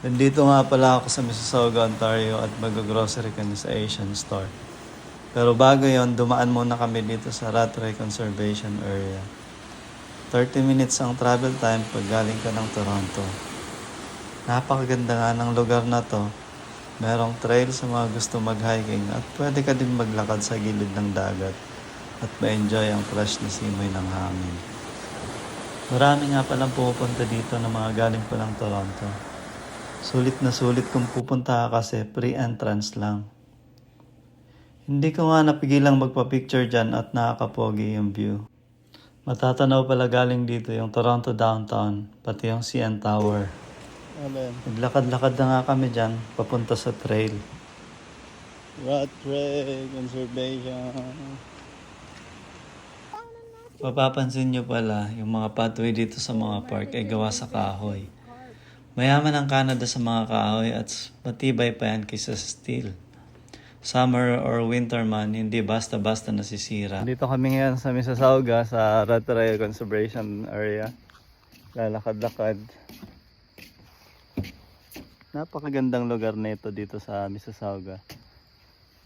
Nandito nga pala ako sa Mississauga, Ontario at mag-grocery kami sa Asian store. Pero bago yon, dumaan muna kami dito sa Rattray Conservation Area. 30 minutes ang travel time pag galing ka ng Toronto. Napakaganda nga ng lugar na to. Merong trail sa mga gusto mag-hiking at pwede ka din maglakad sa gilid ng dagat at ma-enjoy ang fresh na simoy ng hangin. Marami nga palang pumupunta dito na mga galing pa ng Toronto. Sulit na sulit kung pupunta ka kasi free entrance lang. Hindi ko nga napigilang magpa-picture dyan at nakakapogi yung view. Matatanaw pala galing dito yung Toronto downtown, pati yung CN Tower. Naglakad-lakad na nga kami dyan, papunta sa trail. Rattray Conservation. Mapapansin nyo pala, yung mga pathway dito sa mga park ay gawa sa kahoy. Mayaman ang Canada sa mga kahoy at matibay pa yan kaysa sa steel. Summer or winter man, hindi basta-basta nasisira. Dito kami ngayon sa Mississauga sa Rattray Conservation Area. Lalakad-lakad. Napakagandang lugar nito dito sa Mississauga.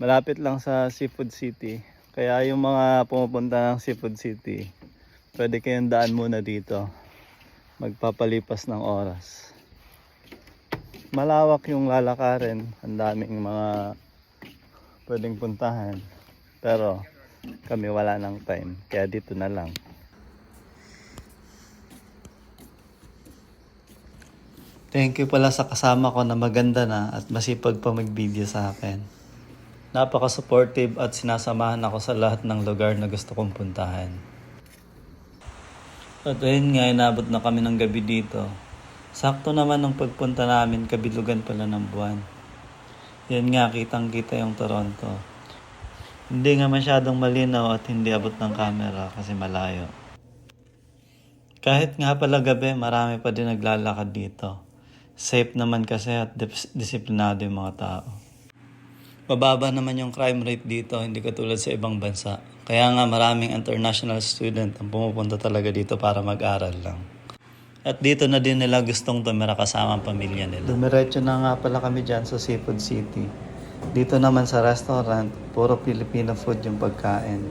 Malapit lang sa Seafood City. Kaya yung mga pumupunta ng Seafood City, pwede kayong daan muna dito. Magpapalipas ng oras. Malawak yung lalakarin. Ang daming mga pwedeng puntahan. Pero kami wala ng time. Kaya dito na lang. Thank you pala sa kasama ko na maganda na at masipag pa mag-video sa akin. Napaka-supportive at sinasamahan ako sa lahat ng lugar na gusto kong puntahan. At ayun nga, inabot na kami ng gabi dito. Sakto naman ng pagpunta namin, kabilugan pala ng buwan. Yan nga, kitang-kita yung Toronto. Hindi nga masyadong malinaw at hindi abot ng camera kasi malayo. Kahit nga pala gabi, marami pa din naglalakad dito. Safe naman kasi at disiplinado yung mga tao. Mababa naman yung crime rate dito, hindi katulad sa ibang bansa. Kaya nga maraming international student ang pumupunta talaga dito para mag-aral lang. At dito na din nila gustong tumira kasama ang pamilya nila. Dumiretso na nga pala kami dyan sa Seafood City. Dito naman sa restaurant, puro Filipino food yung pagkain.